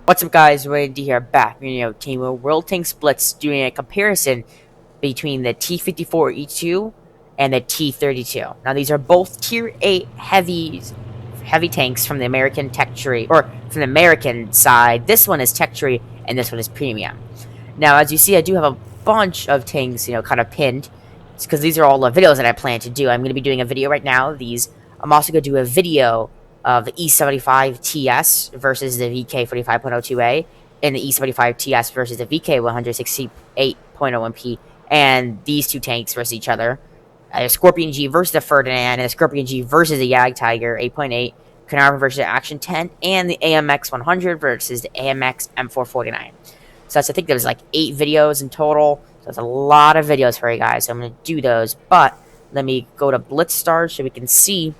What's up, guys? MoneyManD here, back. World Tanks Blitz, doing a comparison between the T54E2 and the T32. Now, these are both Tier 8 heavy tanks from the American tech tree, or from the American side. This one is tech tree, and this one is premium. Now, as you see, I do have a bunch of tanks, kind of pinned. It's because these are all the videos that I plan to do. I'm going to be doing a video right now. I'm also going to do a video of the E75TS versus the VK45.02A, and the E75TS versus the VK168.01P, and these two tanks versus each other. A Scorpion G versus the Ferdinand, and a Scorpion G versus the Jag Tiger 8.8, Carnarvon versus the Action 10, and the AMX 100 versus the AMX M449. So I think there's like 8 videos in total. So that's a lot of videos for you guys. So I'm going to do those. But let me go to Blitz stars so we can see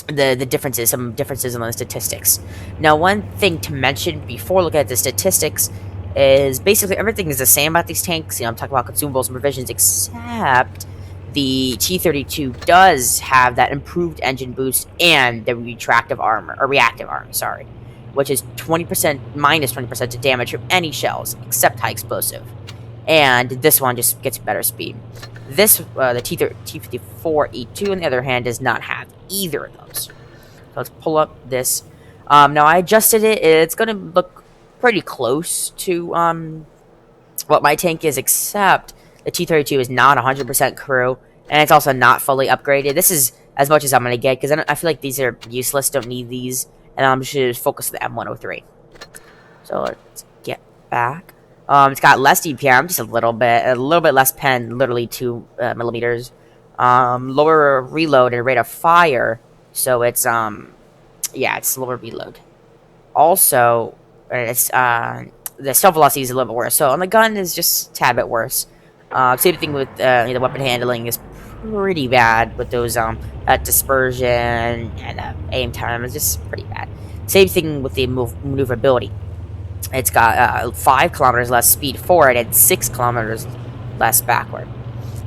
the differences, some differences in the statistics. Now, one thing to mention before looking at the statistics is basically everything is the same about these tanks. I'm talking about consumables and provisions, except the T32 does have that improved engine boost and the reactive armor, sorry, which is 20% minus 20% to damage from any shells except high explosive. And this one just gets better speed. This, the T54E2, on the other hand, does not have either of those. So let's pull up this. Now, I adjusted it. It's going to look pretty close to what my tank is, except the T32 is not 100% crew, and it's also not fully upgraded. This is as much as I'm going to get, because I feel like these are useless, don't need these, and I'm just focus on the M103. So let's get back. It's got less DPM, just a little bit less pen, literally 2 millimeters. Lower reload and rate of fire, so it's it's lower reload. Also, it's the stealth velocity is a little bit worse. So on the gun is just a tad bit worse. Same thing with the weapon handling is pretty bad with those dispersion and aim time is just pretty bad. Same thing with the maneuverability. It's got 5 kilometers less speed forward and 6 kilometers less backward.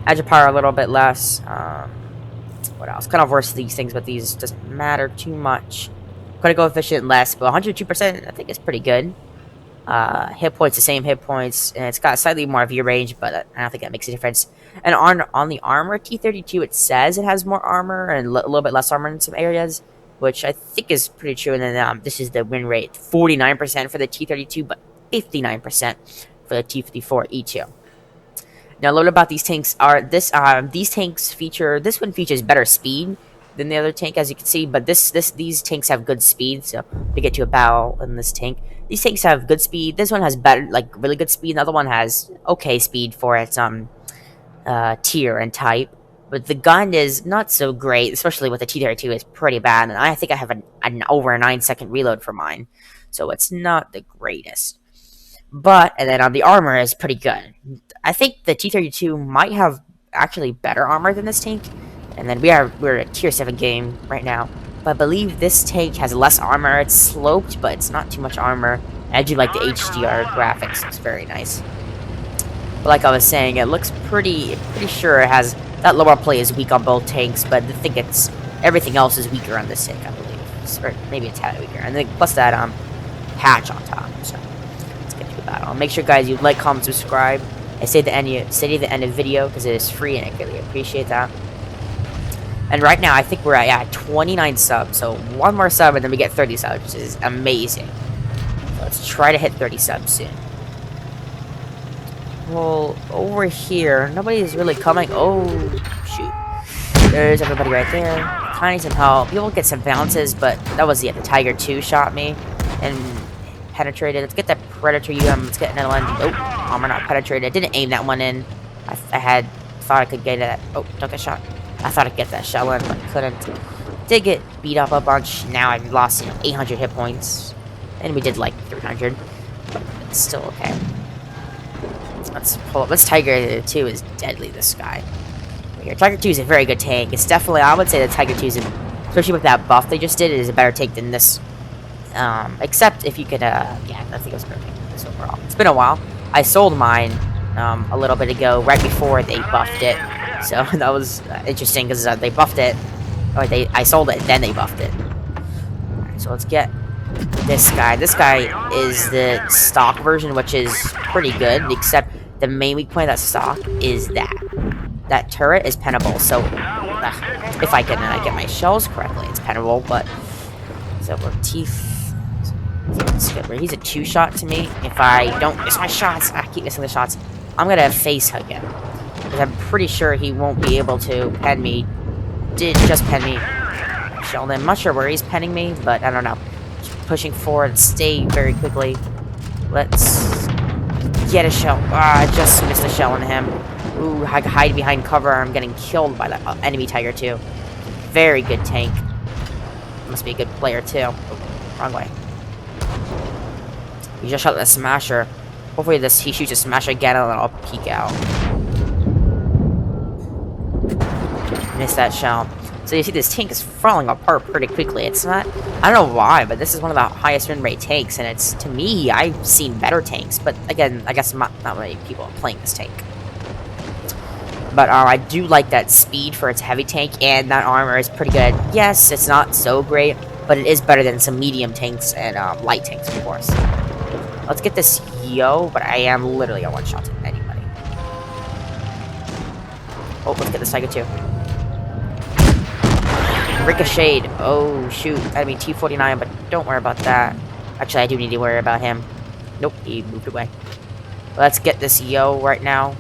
Edge of power a little bit less. What else? Kind of worse these things, but these doesn't matter too much. Critical efficient less, but 102% I think is pretty good. Hit points, the same hit points, and it's got slightly more view range, but I don't think that makes a difference. And on the armor, T32, it says it has more armor and a little bit less armor in some areas, which I think is pretty true. And then this is the win rate: 49% for the T32, but 59% for the T54E2. Now, a little about these tanks are this one features better speed than the other tank, as you can see, but these tanks have good speed. So we get to a battle in this tank. These tanks have good speed. This one has better, like really good speed. The other one has okay speed for its tier and type. But the gun is not so great, especially with the T32. It's pretty bad, and I think I have an over a 9-second reload for mine, so it's not the greatest. But and then the armor is pretty good. I think the T32 might have actually better armor than this tank. And then we're a tier 7 game right now. But I believe this tank has less armor. It's sloped, but it's not too much armor. And I do like the HDR graphics. It's very nice. But like I was saying, it looks pretty sure it has that lower play is weak on both tanks, but I think everything else is weaker on this tank, I believe. Or maybe a tad weaker. And then plus that hatch on top. So let's get to the battle. Make sure, guys, you like, comment, subscribe. I stay at the end of the video because it is free, and I really appreciate that. And right now, I think we're at 29 subs, so one more sub, and then we get 30 subs, which is amazing. So let's try to hit 30 subs soon. Well, over here, nobody's really coming. Oh, shoot. There's everybody right there. Kind of need some help. People get some bounces, but that was the Tiger 2 shot me and penetrated. Let's get that Predator UM. Let's get another one. Oh, armor not penetrated. I didn't aim that one in. I thought I could get that. Oh, don't get shot. I thought I'd get that shell in, but couldn't. Did get beat up a bunch. Now I've lost 800 hit points. And we did like 300. But it's still okay. Let's pull up. This Tiger 2 is deadly, this guy. Here, Tiger 2 is a very good tank. It's definitely, I would say the Tiger 2 is, especially with that buff they just did, it is a better tank than this. Except if you could, yeah, I think it was perfect. This overall. It's been a while. I sold mine a little bit ago, right before they buffed it. So that was interesting because they buffed it, or I sold it, then they buffed it. Alright, so let's get This guy is the stock version, which is pretty good, except the main weak point of that stock is that turret is pennable. So if I can get my shells correctly, it's pennable. But so it's good. He's a 2-shot to me. If I don't miss my shots, I keep missing the shots. I'm gonna face hug him because I'm pretty sure he won't be able to pen me. Did just pen me. Sheldon, I'm not sure where he's penning me, but I don't know. Pushing forward, stay very quickly. Let's get a shell. I just missed a shell on him. Ooh, I hide behind cover. I'm getting killed by that enemy Tiger 2. Very good tank. Must be a good player too. Oh, wrong way. He just shot the smasher. Hopefully he shoots a smasher again and then I'll peek out. Missed that shell. So you see this tank is falling apart pretty quickly. It's not, I don't know why, but this is one of the highest win rate tanks, and it's, to me, I've seen better tanks, but again, I guess not many people are playing this tank. But I do like that speed for its heavy tank, and that armor is pretty good. Yes, it's not so great, but it is better than some medium tanks and light tanks, of course. Let's get this yo, but I am literally a one-shot to anybody. Oh, let's get this Tiger 2. Ricocheted. Oh, shoot. Enemy T49, but don't worry about that. Actually, I do need to worry about him. Nope, he moved away. Let's get this yo right now.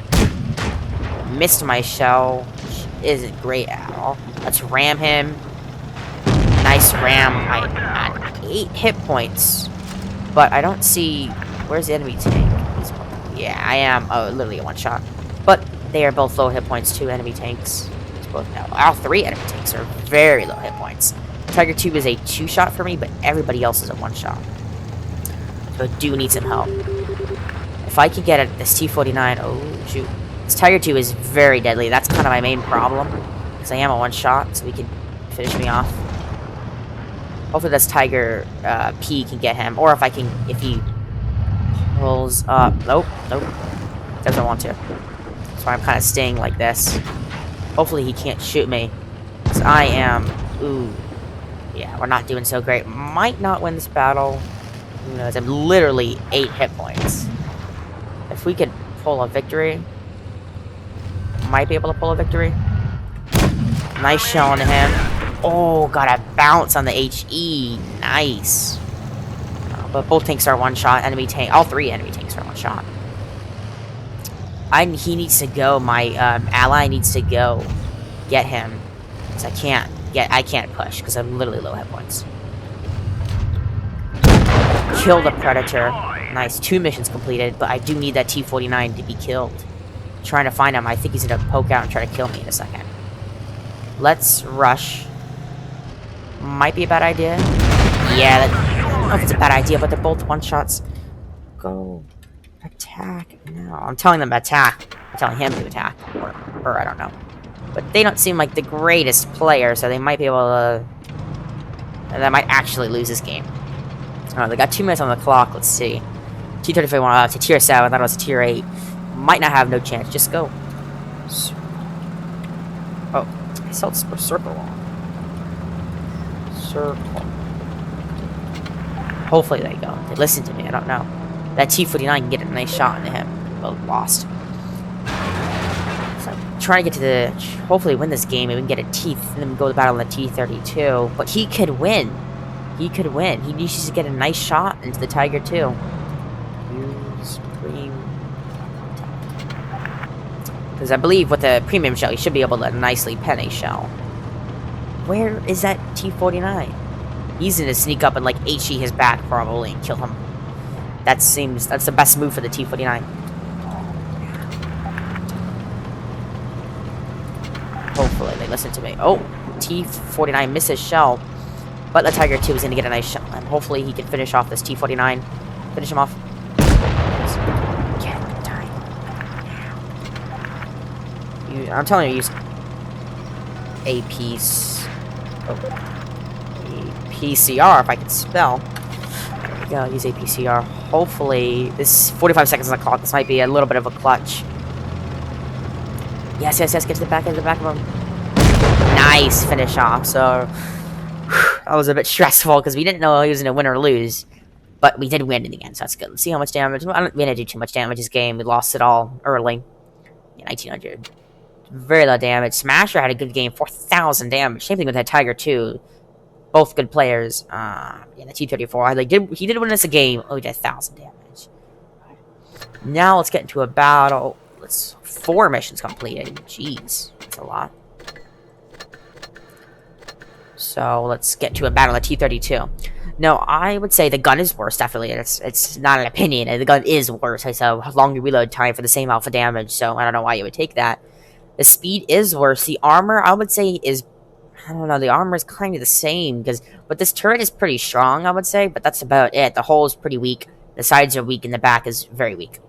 Missed my shell, which isn't great at all. Let's ram him. Nice ram. I had 8 hit points, but I don't see... Where's the enemy tank? Yeah, I am literally a one-shot. But they are both low hit points, 2 enemy tanks. Both now. All 3 enemy tanks are very low hit points. Tiger 2 is a 2-shot for me, but everybody else is a 1-shot. So I do need some help. If I could get this T49, oh shoot. This Tiger 2 is very deadly. That's kind of my main problem. Because I am a 1-shot, so he can finish me off. Hopefully this Tiger P can get him. Or if he pulls up. Nope. Doesn't want to. So I'm kind of staying like this. Hopefully he can't shoot me. Because I am... Ooh. Yeah, we're not doing so great. Might not win this battle. Who knows? I'm literally 8 hit points. If we could pull a victory... Might be able to pull a victory. Nice shell on him. Oh, got a bounce on the HE. Nice. But both tanks are 1-shot. Enemy tank... All 3 enemy tanks are 1-shot. He needs to go. My ally needs to go get him. Because I can't push because I'm literally low hit points. Kill the Predator. Nice. 2 missions completed, but I do need that T49 to be killed. Trying to find him. I think he's going to poke out and try to kill me in a second. Let's rush. Might be a bad idea. Yeah, I don't know if it's a bad idea, but they're both 1-shots. Go. Attack. No, I'm telling them to attack. I'm telling him to attack. Or I don't know. But they don't seem like the greatest player, so they might be able to... They might actually lose this game. Alright, they got 2 minutes on the clock. Let's see. T32 went to tier 7. I thought it was a tier 8. Might not have no chance. Just go. Oh, I spelled circle wrong. Circle. Hopefully they go. They listen to me. I don't know. That T49 can get a nice shot into him. But lost. So I'm trying to get to the... Hopefully win this game and we can get a teeth and then go to battle on the T32. But he could win. He could win. He needs to get a nice shot into the Tiger 2. Use premium. Because I believe with the premium shell, you should be able to nicely pen a shell. Where is that T49? He's going to sneak up and like HE his back probably and kill him. That's the best move for the T49. Hopefully they listen to me. Oh, T49 misses shell. But the Tiger 2 is going to get a nice shell. And hopefully he can finish off this T49. Finish him off. Get time. I'm telling you, use APCR if I can spell. There we go, use APCR. Hopefully, this 45 seconds on the clock. This might be a little bit of a clutch. Yes, get to the back of him. Nice finish off. So, That was a bit stressful because we didn't know he was going to win or lose. But we did win in the end, so that's good. Let's see how much damage. We didn't do too much damage this game. We lost it all early. Yeah, 1900. Very low damage. Smasher had a good game, 4,000 damage. Same thing with that Tiger, too. Both good players. Yeah, the T34. He did win us a game. Oh, he did 1,000 damage. Now let's get into a battle. 4 missions completed. Jeez, that's a lot. So let's get to a battle at T32. No, I would say the gun is worse, definitely. It's not an opinion. The gun is worse. I saw longer reload time for the same alpha damage, so I don't know why you would take that. The speed is worse. The armor, I would say, is... I don't know, the armor is kind of the same, but this turret is pretty strong, I would say, but that's about it. The hull is pretty weak. The sides are weak, and the back is very weak.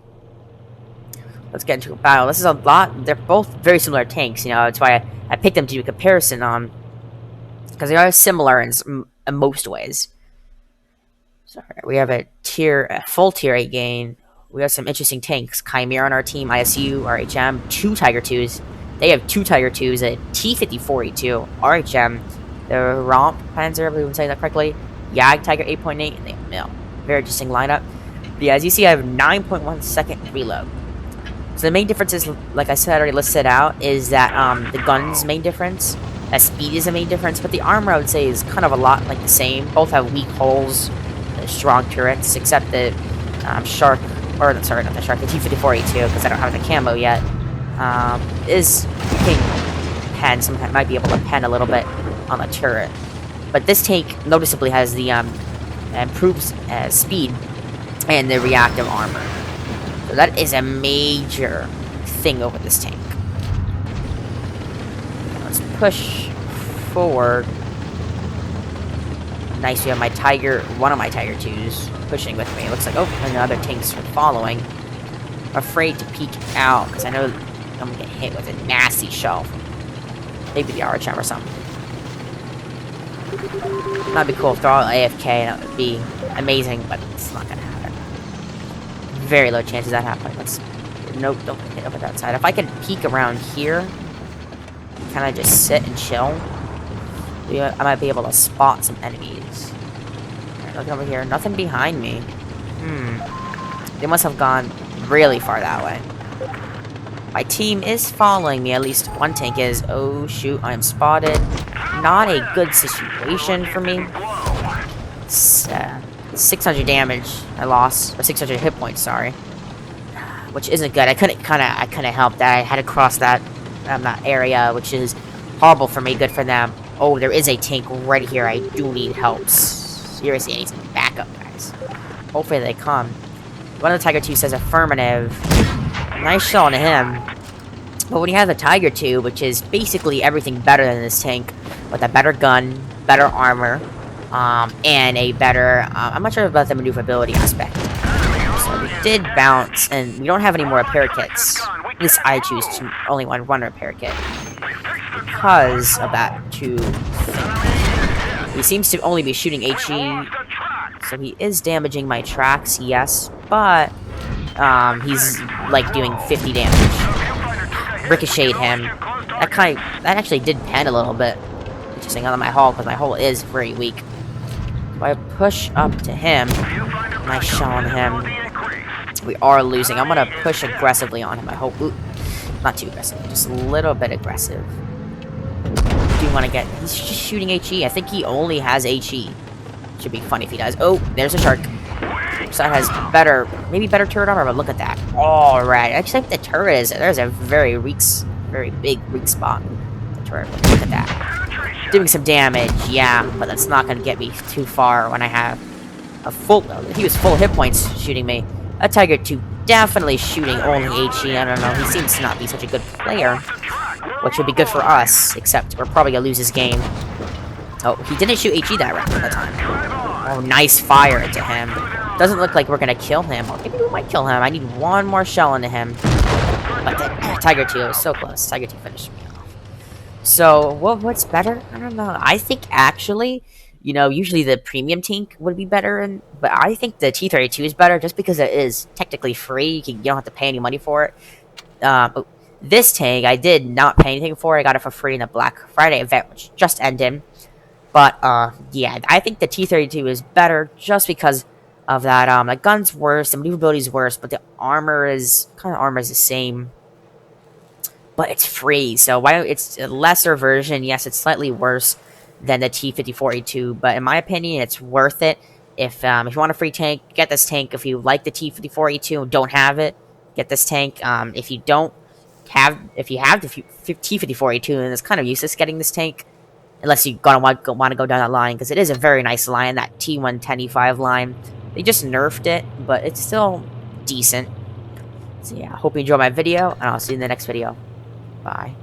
Let's get into a battle. This is a lot... They're both very similar tanks, you know, that's why I picked them to do a comparison on... Because they are similar in most ways. So we have a full tier 8 gain. We have some interesting tanks. Chimera on our team, ISU, RHM, 2 Tiger 2s. They have 2 Tiger 2s, a T54E2, RHM, the Romp Panzer, I believe I'm saying that correctly, Yag Tiger 8.8, and they have Mill. Very interesting lineup. But yeah, as you see, I have 9.1 second reload. So the main difference is, like I said, already listed out, is that the gun's main difference. That speed is the main difference, but the armor, I would say, is kind of a lot like the same. Both have weak hulls, strong turrets, except the Shark, or sorry, not the Shark, the T54E2, because I don't have the camo yet, might be able to pen a little bit on the turret. But this tank noticeably has the improved speed and the reactive armor. So that is a major thing over this tank. Let's push forward. Nice, we have my Tiger, one of my Tiger 2s pushing with me. It looks like, oh, another tank's following. Afraid to peek out, because I know I'm going to get hit with a nasty shell. Maybe the RHM or something. That'd be cool if they're all AFK, that would be amazing, but it's not going to happen. Very low chances that happening. Nope, don't hit over that side. If I can peek around here, kind of just sit and chill, I might be able to spot some enemies. Right, look over here. Nothing behind me. They must have gone really far that way. My team is following me. At least one tank is. Oh, shoot. I am spotted. Not a good situation for me. It's, 600 damage I lost. Or 600 hit points, sorry. Which isn't good. I couldn't help that. I had to cross that area, which is horrible for me, good for them. Oh, there is a tank right here. I do need help. Seriously, I need some backup, guys. Hopefully they come. One of the Tiger 2 says affirmative. Nice shot on him. But when you have the Tiger 2, which is basically everything better than this tank, with a better gun, better armor, and a better... I'm not sure about the maneuverability aspect. So we did bounce, and we don't have any more repair kits. At least I choose to only one repair kit. Because of that two thing. He seems to only be shooting HE, so he is damaging my tracks, yes, but he's like doing 50 damage. Ricocheted him. That actually did pen a little bit. Interesting on my hull, because my hull is very weak. So I push up to him. Nice shot on him. We are losing. I'm gonna push aggressively on him. I hope. Ooh, not too aggressive, just a little bit aggressive. Do you want to get... He's just shooting HE. I think he only has HE. Should be funny if he does. Oh, there's a shark. So that has maybe better turret armor, but look at that. Alright. I just think the turret is... There's a very big weak spot. The turret. Look at that. Doing some damage, yeah, but that's not going to get me too far when I have a full... He was full hit points shooting me. A Tiger 2 definitely shooting only HE. I don't know. He seems to not be such a good player. Which would be good for us, except we're probably going to lose this game. Oh, he didn't shoot HE that round at the time. Oh, nice fire into him. Doesn't look like we're going to kill him. Or maybe we might kill him. I need one more shell into him. But the Tiger 2 was so close. Tiger 2 finished me off. So, what's better? I don't know. I think, actually, you know, usually the premium tank would be better. But I think the T32 is better just because it is technically free. You don't have to pay any money for it. This tank, I did not pay anything for. I got it for free in the Black Friday event, which just ended. But yeah, I think the T32 is better just because of that. The gun's worse, the maneuverability is worse, but the armor is the same. But it's free, so why don't it's a lesser version? Yes, it's slightly worse than the T54E2, but in my opinion, it's worth it. If you want a free tank, get this tank. If you like the T54E2 and don't have it, get this tank. If you you have the T54E2, then it's kind of useless getting this tank, unless you want to go down that line, because it is a very nice line, that T110E5 line. They just nerfed it, but it's still decent. So yeah, hope you enjoyed my video, and I'll see you in the next video. Bye.